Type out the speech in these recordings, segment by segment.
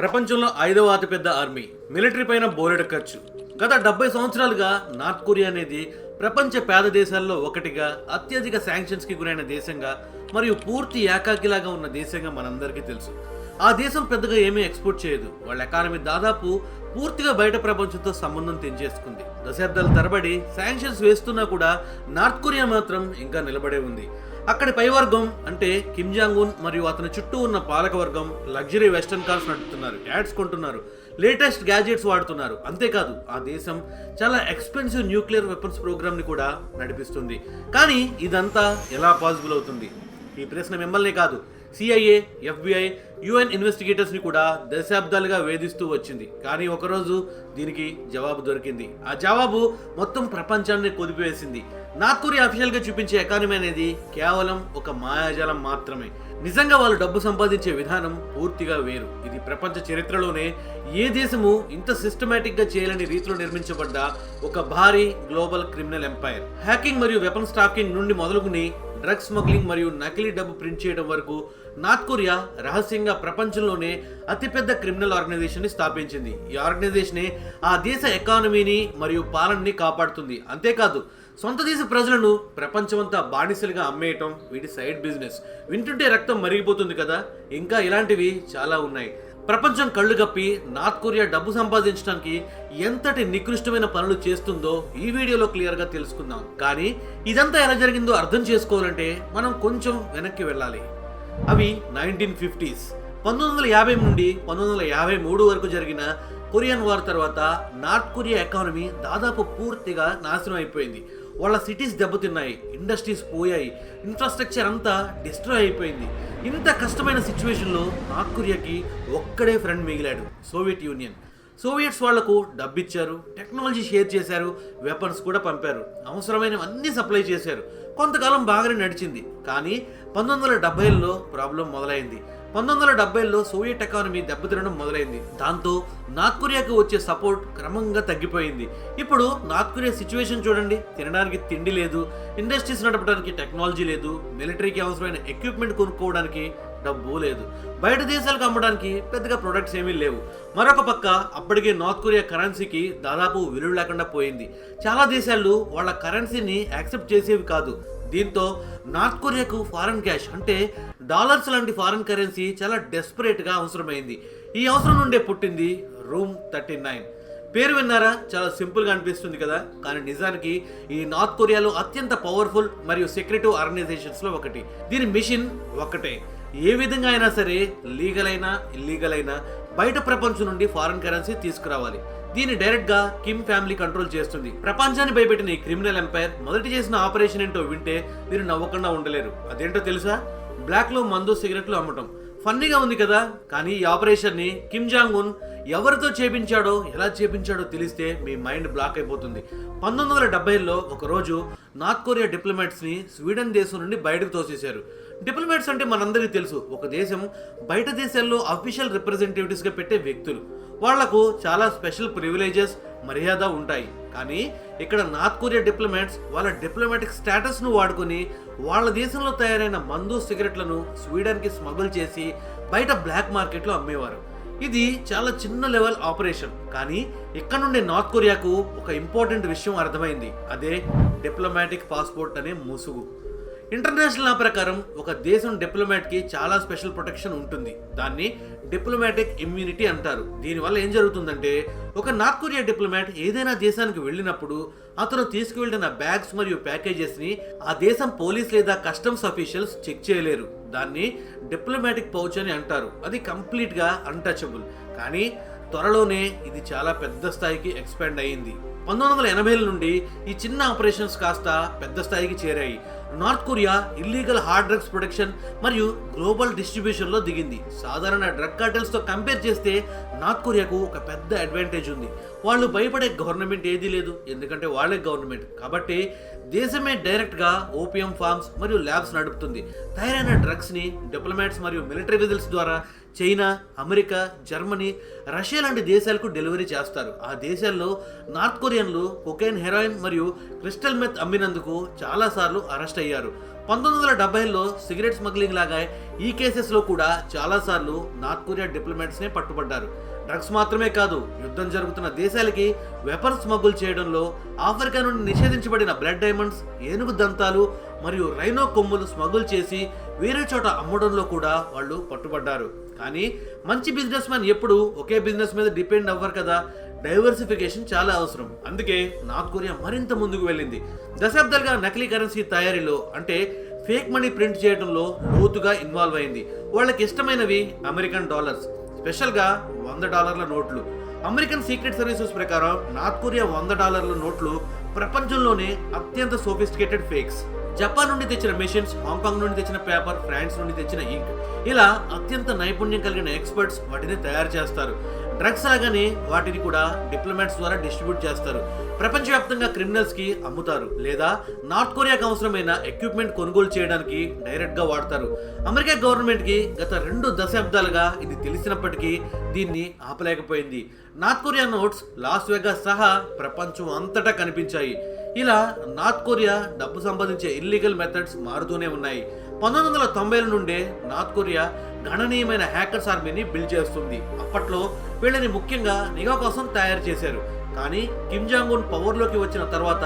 ప్రపంచంలో 5వ అతిపెద్ద ఆర్మీ, మిలిటరీ పైన బోలెడు ఖర్చు. గత 70 సంవత్సరాలుగా నార్త్ కొరియా అనేది ప్రపంచ పేద దేశాల్లో ఒకటిగా, అత్యధిక శాంక్షన్స్ కి గురైన దేశంగా మరియు పూర్తి ఏకాకిలాగా ఉన్న దేశంగా మనందరికీ తెలుసు. ఆ దేశం పెద్దగా ఏమీ ఎక్స్పోర్ట్ చేయదు. వాళ్ళ ఎకానమీ దాదాపు పూర్తిగా బయట ప్రపంచంతో సంబంధం తెంచేసుకుంది. దశాబ్దాల తరబడి శాంక్షన్స్ వేస్తున్నా కూడా నార్త్ కొరియా మాత్రం ఇంకా నిలబడే ఉంది. అక్కడి పైవర్గం అంటే కిమ్ జాంగ్ ఉన్ మరియు అతని చుట్టూ ఉన్న పాలకవర్గం లగ్జరీ వెస్టర్న్ కార్స్ నడుపుతున్నారు, యాడ్స్ కొంటున్నారు, లేటెస్ట్ గ్యాజెట్స్ వాడుతున్నారు. అంతేకాదు ఆ దేశం చాలా ఎక్స్పెన్సివ్ న్యూక్లియర్ వెపన్స్ ప్రోగ్రామ్ ని కూడా నడిపిస్తుంది. కానీ ఇదంతా ఎలా పాసిబుల్ అవుతుంది? ఈ ప్రశ్న మిమ్మల్ని కాదు, సిఐఏ, ఎఫ్బిఐ, యుఎన్ ఇన్వెస్టిగేటర్స్ ని కూడా దశాబ్దాలుగా వేధిస్తూ వచ్చింది. కానీ ఒకరోజు దీనికి జవాబు దొరికింది. ఆ జవాబు మొత్తం ప్రపంచాన్ని కుదిపివేసింది. నార్త్ కొరియా అఫీషియల్ గా చూపించే ఎకానమీ అనేది కేవలం ఒక మాయాజాలం మాత్రమే. నిజంగా వాళ్ళు డబ్బు సంపాదించే విధానం పూర్తిగా వేరు. ఇది ప్రపంచ చరిత్రలోనే ఏ దేశము ఇంత సిస్టమేటిక్ గా చేయలేని రీతిలో నిర్మించబడ్డ ఒక భారీ గ్లోబల్ క్రిమినల్ ఎంపైర్. హ్యాకింగ్ మరియు వెపన్ స్టాకింగ్ నుండి మొదలుకుని డ్రగ్స్ స్మగ్లింగ్ మరియు నకిలీ డబ్బు ప్రింట్ చేయడం వరకు నార్త్ కొరియా రహస్యంగా ప్రపంచంలోనే అతిపెద్ద క్రిమినల్ ఆర్గనైజేషన్ ని స్థాపించింది. ఈ ఆర్గనైజేషన్ ఆ దేశ ఎకానమీని మరియు పాలనని కాపాడుతుంది. అంతేకాదు సొంత దేశ ప్రజలను ప్రపంచమంతా బానిసలుగా అమ్మేయటం వీటి సైడ్ బిజినెస్. వింటుంటే రక్తం మరిగిపోతుంది కదా. ఇంకా ఇలాంటివి చాలా ఉన్నాయి. ప్రపంచం కళ్ళు కప్పి నార్త్ కొరియా డబ్బు సంపాదించడానికి ఎంతటి నికృష్టమైన పనులు చేస్తుందో ఈ వీడియోలో క్లియర్ గా తెలుసుకుందాం. కానీ ఇదంతా ఎలా జరిగిందో అర్థం చేసుకోవాలంటే మనం కొంచెం వెనక్కి వెళ్ళాలి. అవి 1950s 1950 నుండి 1953 వరకు జరిగిన కొరియన్ వార్ తర్వాత నార్త్ కొరియా ఎకానమీ దాదాపు పూర్తిగా నాశనం అయిపోయింది. వాళ్ళ సిటీస్ దెబ్బతిన్నాయి, ఇండస్ట్రీస్ పోయాయి, ఇన్ఫ్రాస్ట్రక్చర్ అంతా డిస్ట్రాయ్ అయిపోయింది. ఇంత కష్టమైన సిచ్యువేషన్లో నార్త్ కొరియాకి ఒక్కడే ఫ్రెండ్ మిగిలాడు, సోవియట్ యూనియన్. సోవియట్స్ వాళ్లకు డబ్బిచ్చారు, టెక్నాలజీ షేర్ చేశారు, వెపన్స్ కూడా పంపారు, అవసరమైనవన్నీ సప్లై చేశారు. కొంతకాలం బాగానే నడిచింది. కానీ 1970లో ప్రాబ్లం మొదలైంది. 1970లో సోవియట్ ఎకానమీ దెబ్బతినడం మొదలైంది. దాంతో నార్త్ కొరియాకు వచ్చే సపోర్ట్ క్రమంగా తగ్గిపోయింది. ఇప్పుడు నార్త్ కొరియా సిచ్యువేషన్ చూడండి. తినడానికి తిండి లేదు, ఇండస్ట్రీస్ నడపడానికి టెక్నాలజీ లేదు, మిలిటరీకి అవసరమైన ఎక్విప్మెంట్ కొనుక్కోవడానికి డబ్బు లేదు, బయట దేశాలకు అమ్మడానికి పెద్దగా ప్రొడక్ట్స్ ఏమీ లేవు. మరొక పక్క అప్పటికే నార్త్ కొరియా కరెన్సీకి దాదాపు విలువ లేకుండా పోయింది. చాలా దేశాలు వాళ్ళ కరెన్సీని యాక్సెప్ట్ చేసేవి కాదు. దీంతో నార్త్ కొరియాకు ఫారెన్ క్యాష్ అంటే డాలర్స్ లాంటి ఫారెన్ కరెన్సీ చాలా డెస్పరేట్గా అవసరమైంది. ఈ అవసరం నుండే పుట్టింది రూమ్ 39. పేరు విన్నారా? చాలా సింపుల్గా అనిపిస్తుంది కదా. కానీ నిజానికి ఈ నార్త్ కొరియాలో అత్యంత పవర్ఫుల్ మరియు సెక్రెటివ్ ఆర్గనైజేషన్స్లో ఒకటి. దీని మిషన్ ఒక్కటే, ఏ విధంగా అయినా సరే లీగల్ అయినా ఇల్లీగల్ అయినా బయట ప్రపంచం నుండి ఫారెన్ కరెన్సీ తీసుకురావాలి. దీన్ని డైరెక్ట్ గా కిమ్ ఫ్యామిలీ కంట్రోల్ చేస్తుంది. ప్రపంచాన్ని భయపెట్టిన ఈ క్రిమినల్ ఎంపైర్ మొదటి చేసిన ఆపరేషన్ ఏంటో వింటే మీరు నవ్వకుండా ఉండలేరు. అదేంటో తెలుసా? బ్లాక్ లో మందు, సిగరెట్లు అమ్మటం. ఫన్నీగా ఉంది కదా. కానీ ఈ ఆపరేషన్ ని కిమ్ జాంగ్ ఉన్ ఎవరితో చేపించాడో, ఎలా చేపించాడో తెలిస్తే మీ మైండ్ బ్లాక్ అయిపోతుంది. 1970లో ఒకరోజు నార్త్ కొరియా డిప్లొమాట్స్ ని స్వీడన్ దేశం నుండి బయటకు తోసేశారు. డిప్లొమాట్స్ అంటే మనందరికీ తెలుసు, ఒక దేశం బయట దేశాల్లో అఫీషియల్ రిప్రజెంటేటివ్స్ గా పెట్టే వ్యక్తులు. వాళ్లకు చాలా స్పెషల్ ప్రివిలేజెస్, మర్యాద ఉంటాయి. కానీ ఇక్కడ నార్త్ కొరియా డిప్లొమాట్స్ వాళ్ళ డిప్లొమాటిక్ స్టేటస్ ను వాడుకొని వాళ్ళ దేశంలో తయారైన మందు, సిగరెట్లను స్వీడన్ కి స్మగుల్ చేసి బయట బ్లాక్ మార్కెట్ లో అమ్మేవారు. ఇది చాలా చిన్న లెవెల్ ఆపరేషన్. కానీ ఇక్కడ నుండి నార్త్ కొరియాకు ఒక ఇంపార్టెంట్ విషయం అర్థమైంది. అదే డిప్లొమాటిక్ పాస్పోర్ట్ అనే ముసుగు. ఇంటర్నేషనల్ లా ప్రకారం ఒక దేశం డిప్లొమాట్ కి చాలా స్పెషల్ ప్రొటెక్షన్ ఉంటుంది. దాన్ని డిప్లొమాటిక్ ఇమ్యూనిటీ అంటారు. దీనివల్ల ఏం జరుగుతుందంటే, ఒక నార్త్ కొరియా డిప్లొమాట్ ఏదైనా దేశానికి వెళ్ళినప్పుడు అతను తీసుకువెళ్ళిన బ్యాగ్స్ మరియు ప్యాకేజెస్ ని ఆ దేశం పోలీస్ లేదా కస్టమ్స్ అఫీషియల్స్ చెక్ చేయలేరు. దాన్ని డిప్లొమాటిక్ పౌచ్ అని అంటారు. అది కంప్లీట్ గా అన్టచబుల్. కానీ త్వరలోనే ఇది చాలా పెద్ద స్థాయికి ఎక్స్పాండ్ అయ్యింది. 1980ల నుండి ఈ చిన్న ఆపరేషన్స్ కాస్త పెద్ద స్థాయికి చేరాయి. North Korea illegal hard drugs production మరియు గ్లోబల్ డిస్ట్రిబ్యూషన్ లో దిగింది. సాధారణ డ్రగ్ కార్టెల్స్ తో కంపేర్ చేస్తే నార్త్ కొరియాకు ఒక పెద్ద అడ్వాంటేజ్ ఉంది. వాళ్ళు భయపడే గవర్నమెంట్ ఏదీ లేదు, ఎందుకంటే వాళ్ళే గవర్నమెంట్. కాబట్టి దేశమే డైరెక్ట్ గా ఓపియం ఫార్మ్స్ మరియు ల్యాబ్స్ నడుపుతుంది. తయారైన డ్రగ్స్ ని డిప్లొమాట్స్ మరియు మిలిటరీ వెజల్స్ ద్వారా చైనా, అమెరికా, జర్మనీ, రష్యా లాంటి దేశాలకు డెలివరీ చేస్తారు. ఆ దేశాల్లో నార్త్ కొరియన్లు కొకైన్, హెరాయిన్ మరియు క్రిస్టల్ మెత్ అమ్మినందుకు చాలాసార్లు అరెస్ట్ అయ్యారు. 1970లో సిగరెట్ స్మగ్లింగ్ లాగా ఈ కేసెస్లో కూడా చాలాసార్లు నార్త్ కొరియా డిప్లొమాట్స్నే పట్టుబడ్డారు. డ్రగ్స్ మాత్రమే కాదు, యుద్ధం జరుగుతున్న దేశాలకి వెపన్స్ స్మగుల్ చేయడంలో, ఆఫ్రికా నుండి నిషేధించబడిన బ్లడ్ డైమండ్స్, ఏనుగు దంతాలు మరియు రైనో కొమ్ములు స్మగుల్ చేసి వేరే చోట అమ్మడంలో కూడా వాళ్ళు పట్టుబడ్డారు. కానీ మంచి బిజినెస్ మ్యాన్ ఎప్పుడు ఒకే బిజినెస్ మీద డిపెండ్ అవ్వరు కదా. డైవర్సిఫికేషన్ చాలా అవసరం. అందుకే నార్త్ కొరియా మరింత ముందుకు వెళ్ళింది. దశాబ్దాలుగా నకిలీ కరెన్సీ తయారీలో, అంటే ఫేక్ మనీ ప్రింట్ చేయడంలో లోతుగా ఇన్వాల్వ్ అయింది. వాళ్ళకి ఇష్టమైనవి అమెరికన్ డాలర్స్, స్పెషల్గా $100 నోట్లు. అమెరికన్ సీక్రెట్ సర్వీసెస్ ప్రకారం నార్త్ కొరియా $100 నోట్లు ప్రపంచంలోనే అత్యంత సోఫిస్టికేటెడ్ ఫేక్స్. జపాన్ నుండి తెచ్చిన మెషిన్స్, హాంకాంగ్ నుండి తెచ్చిన పేపర్, ఫ్రాన్స్ నుండి తెచ్చిన ఇంక్, ఇలా అత్యంత నైపుణ్యం కలిగిన ఎక్స్పర్ట్స్ వాటిని తయారు చేస్తారు. డ్రగ్స్ లాగానే వాటిని కూడా డిప్లొమాట్స్ ద్వారా డిస్ట్రిబ్యూట్ చేస్తారు. ప్రపంచవ్యాప్తంగా క్రిమినల్స్ కి అమ్ముతారు, లేదా నార్త్ కొరియాకి అవసరమైన ఎక్విప్మెంట్ కొనుగోలు చేయడానికి డైరెక్ట్ గా వాడతారు. అమెరికా గవర్నమెంట్ కి గత 2 దశాబ్దాలుగా ఇది తెలిసినప్పటికీ దీన్ని ఆపలేకపోయింది. North Korea notes Las Vegas సహా ప్రపంచం అంతటా కనిపించాయి. ఇలా నార్త్ కొరియా డబ్బు సంపాదించే ఇల్లీగల్ మెథడ్స్ మారుతూనే ఉన్నాయి. 1990ల నుండే నార్త్ కొరియా గణనీయమైన హ్యాకర్స్ ఆర్మీని బిల్డ్ చేస్తుంది. అప్పట్లో వీళ్ళని ముఖ్యంగా నిఘా కోసం తయారు చేశారు. కానీ కిమ్ జాంగ్ ఉన్ పవర్లోకి వచ్చిన తర్వాత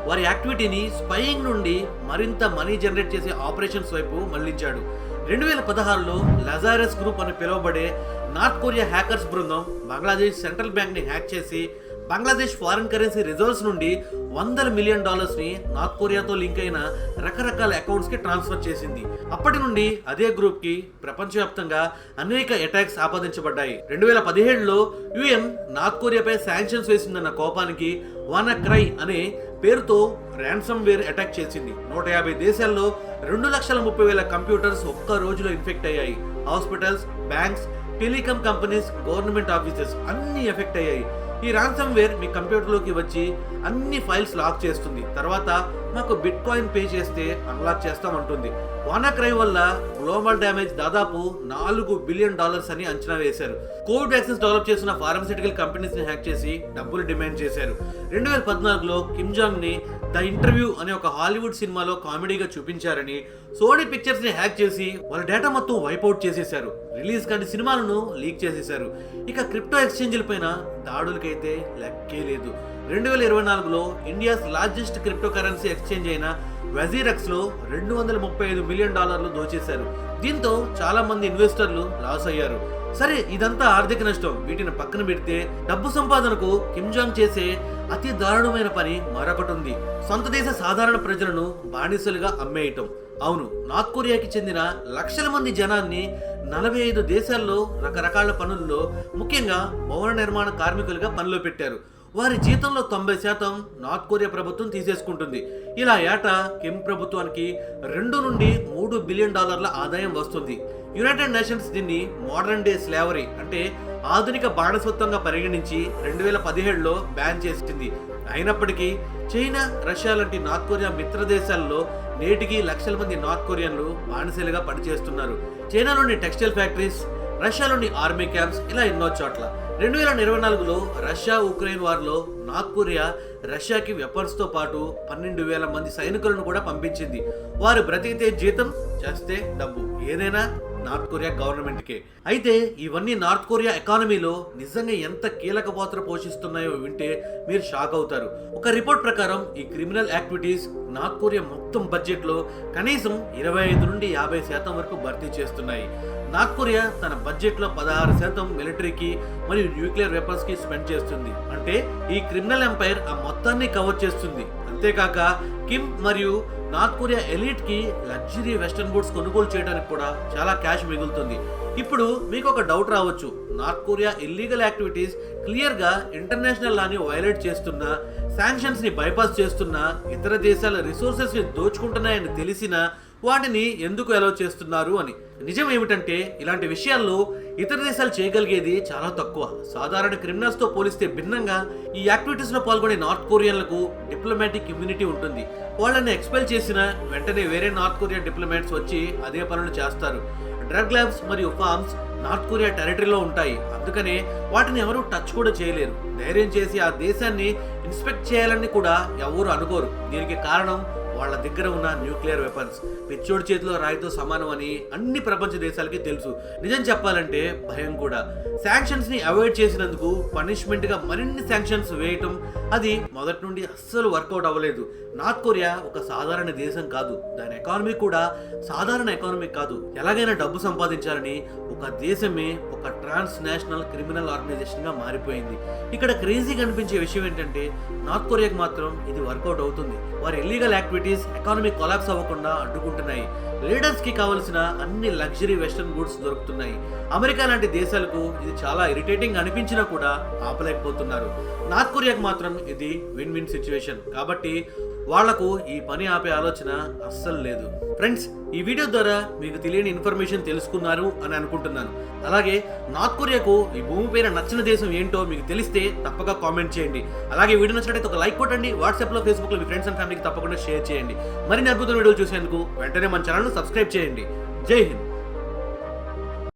వారి యాక్టివిటీని స్పైయింగ్ నుండి మరింత మనీ జనరేట్ చేసే ఆపరేషన్స్ వైపు మళ్లించాడు. 2016లో లజారస్ గ్రూప్ అని పిలువబడే నార్త్ కొరియా హ్యాకర్స్ బృందం బంగ్లాదేశ్ సెంట్రల్ బ్యాంక్ని హ్యాక్ చేసి బంగ్లాదేశ్ ఫారిన్ కరెన్సీ రిజర్వ్స్ నుండి $100 మిలియన్ ని నార్త్ కొరియాతో లింక్ అయిన రకరకాల అకౌంట్స్ కి ట్రాన్స్ఫర్ చేసింది. అప్పటి నుండి అదే గ్రూప్ కి ప్రపంచవ్యాప్తంగా అనేక అటాక్స్ ఆపాదించబడ్డాయి. 2017లో యుఎన్ నార్త్ కొరియాపై శాంక్షన్స్ వేసిందన్న కోపానికి వానాక్రై అనే పేరుతో ర్యాన్సమ్ వేర్ అటాక్ చేసింది. 150 దేశాల్లో 2,30,000 కంప్యూటర్స్ ఒక్క రోజులో ఇన్ఫెక్ట్ అయ్యాయి. Hospitals, banks, telecom companies, government offices అన్ని ఎఫెక్ట్ అయ్యాయి. ఈ రాన్సమ్ వేర్ మీ కంప్యూటర్లోకి వచ్చి అన్ని ఫైల్స్ లాక్ చేస్తుంది. తర్వాత మాకు బిట్ కాయిన్ పే చేస్తే అన్లాక్ చేస్తామంటుంది. వానాక్రై వల్ల గ్లోబల్ డ్యామేజ్ దాదాపు $4 బిలియన్ అని అంచనా వేశారు. కోవిడ్ వ్యాక్సిన్స్ డెవలప్ చేసిన ఫార్మస్యూటికల్ కంపెనీస్ ని హ్యాక్ చేసి డబ్బులు డిమాండ్ చేశారు. 2014లో కిమ్ జాంగ్ ని ద ఇంటర్వ్యూ అనే ఒక హాలీవుడ్ సినిమాలో కామెడీగా చూపించారని సోనీ పిక్చర్స్ ని హ్యాక్ చేసి వాళ్ళ డేటా మొత్తం వైపౌట్ చేసేశారు. రిలీజ్ కాని సినిమాలను లీక్ చేసేశారు. ఇక క్రిప్టో ఎక్స్చేంజ్ల పైన దాడులకైతే లెక్కే లేదు. 2024లో India's largest crypto currency exchange అయిన వజీరక్స్ లో $235 మిలియన్ దోచేశారు. దీంతో చాలా మంది ఇన్వెస్టర్లు లాస్ అయ్యారు. సరే, ఇదంతా ఆర్థిక నష్టం. వీటిని పక్కన పెడితే డబ్బు సంపాదనకు కిమ్ జాంగ్ చేసే అతి దారుణమైన పని మరొకటి ఉంది. సొంత దేశ సాధారణ ప్రజలను బానిసలుగా అమ్మేయటం. అవును, నార్త్ కొరియాకి చెందిన లక్షల మంది జనాన్ని 45 దేశాల్లో రకరకాల పనుల్లో, ముఖ్యంగా భవన నిర్మాణ కార్మికులుగా పనిలో పెట్టారు. వారి జీతంలో 90% నార్త్ కొరియా ప్రభుత్వం తీసేసుకుంటుంది. ఇలా ఏటా కిమ్ ప్రభుత్వానికి $2 నుండి $3 బిలియన్ ఆదాయం వస్తుంది. యునైటెడ్ నేషన్స్ దీన్ని మోడర్న్ డే స్లేవరీ, అంటే ఆధునిక బానిసత్వంగా పరిగణించి 2017లో బ్యాన్ చేసింది. అయినప్పటికీ చైనా, రష్యా లాంటి నార్త్ కొరియా మిత్ర దేశాల్లో నేటికి లక్షల మంది నార్త్ కొరియన్లు బానిసలుగా పనిచేస్తున్నారు. చైనాలోని టెక్స్టైల్ ఫ్యాక్టరీస్, రష్యాలోని ఆర్మీ క్యాంప్స్, ఇలా ఎన్నో చోట్ల. 2024లో రష్యా ఉక్రెయిన్ వార్లో నార్త్ కొరియా రష్యాకి వెపన్స్ తో పాటు 12,000 మంది సైనికులను కూడా పంపించింది. వారు బ్రతికితే జీతం, చేస్తే డబ్బు, ఏదైనా నార్త్ కొరియా గవర్నమెంట్కే. అయితే ఇవన్నీ నార్త్ కొరియా ఎకానమీలో నిజంగా ఎంత కీలక పాత్ర పోషిస్తున్నాయో వింటే మీరు షాక్ అవుతారు. ఒక రిపోర్ట్ ప్రకారం ఈ క్రిమినల్ యాక్టివిటీస్ నార్త్ కొరియా మొత్తం బడ్జెట్లో కనీసం 25 నుండి 50% వరకు భర్తీ చేస్తున్నాయి. నార్త్ కొరియా తన బడ్జెట్లో 16% మిలిటరీకి మరియు న్యూక్లియర్ వెపన్స్ కి స్పెండ్ చేస్తుంది. అంటే ఈ క్రిమినల్ ఎంపైర్ ఆ మొత్తాన్ని కవర్ చేస్తుంది. అంతేకాక కిమ్ మరియు నార్త్ కొరియా ఎలీట్ కి లగ్జరీ వెస్టర్న్ గూడ్స్ కొనుగోలు చేయడానికి కూడా చాలా క్యాష్ మిగులుతుంది. ఇప్పుడు మీకు ఒక డౌట్ రావచ్చు, north Korea illegal activities clear గా ఇంటర్నేషనల్ లాని వైలేట్ చేస్తున్నా, శాంక్షన్స్ ని బైపాస్ చేస్తున్నా, ఇతర దేశాల రిసోర్సెస్ ని దోచుకుంటున్నాయని తెలిసినా వాటిని ఎందుకు అలౌ చేస్తున్నారు అని. నిజం ఏమిటంటే ఇలాంటి విషయాల్లో ఇతర దేశాలు చేయగలిగేది చాలా తక్కువ. సాధారణ క్రిమినల్స్ తో పోలిస్తే భిన్నంగా ఈ యాక్టివిటీస్ లో పాల్గొనే నార్త్ కొరియన్లకు డిప్లొమాటిక్ ఇమ్యూనిటీ ఉంటుంది. వాళ్ళని ఎక్స్పెల్ చేసిన వెంటనే వేరే నార్త్ కొరియా డిప్లొమాట్స్ వచ్చి అదే పనులు చేస్తారు. డ్రగ్ ల్యాబ్స్ మరియు ఫార్మ్స్ నార్త్ కొరియా టెరిటరీలో ఉంటాయి. అందుకనే వాటిని ఎవరు టచ్ కూడా చేయలేరు. ధైర్యం చేసి ఆ దేశాన్ని ఇన్స్పెక్ట్ చేయాలని కూడా ఎవరు అనుకోరు. దీనికి కారణం వాళ్ళ దగ్గర ఉన్న న్యూక్లియర్ వెపన్స్ పిచ్చోడి చేతిలో రాయితో సమానం అని అన్ని ప్రపంచ దేశాలకి తెలుసు. నిజం చెప్పాలంటే భయం కూడా. శాంక్షన్స్ ని అవాయిడ్ చేసినందుకు పనిష్మెంట్ గా మరిన్ని శాంక్షన్స్ వేయటం అది మొదటి నుండి అస్సలు వర్కౌట్ అవ్వలేదు. నార్త్ కొరియా ఒక సాధారణ దేశం కాదు, దాని ఎకానమీ కూడా సాధారణ ఎకానమీ కాదు. ఎలాగైనా డబ్బు సంపాదించాలని ఒక దేశమే ఒక ట్రాన్స్ నేషనల్ క్రిమినల్ ఆర్గనైజేషన్ గా మారిపోయింది. ఇక్కడ క్రేజీగా అనిపించే విషయం ఏంటంటే నార్త్ కొరియాకి మాత్రం ఇది వర్కౌట్ అవుతుంది. వారి ఇల్లీగల్ యాక్టివిటీస్ ఎకానమీ కొలాప్స్ అవ్వకుండా అడ్డుకుంటున్నాయి. లీడర్స్ కి కావలసిన అన్ని లగ్జరీ వెస్టర్న్ గుడ్స్ దొరుకుతున్నాయి. అమెరికా లాంటి దేశాలకు ఇది చాలా ఇరిటేటింగ్ అనిపించినా కూడా ఆపలేకపోతున్నారు. నార్త్ కొరియాకి మాత్రం ఇది విన్ విన్ సిచ్యువేషన్. కాబట్టి వాళ్లకు ఈ పని ఆపే ఆలోచన అస్సలు లేదు. ఫ్రెండ్స్, ఈ వీడియో ద్వారా మీకు తెలియని ఇన్ఫర్మేషన్ తెలుసుకున్నారు అని అనుకుంటున్నాను. అలాగే నార్త్ కొరియాకు ఈ భూమి పైన నచ్చిన దేశం ఏంటో మీకు తెలిస్తే తప్పక కామెంట్ చేయండి. అలాగే వీడియో నచ్చినట్లయితే ఒక లైక్ కొట్టండి. వాట్సాప్లో, ఫేస్బుక్లో మీ ఫ్రెండ్స్ అండ్ ఫ్యామిలీకి తప్పకుండా షేర్ చేయండి. మరిన్ని అద్భుతమైన వీడియోలు చూసేందుకు వెంటనే మన ఛానల్ను సబ్స్క్రైబ్ చేయండి. జై హింద్.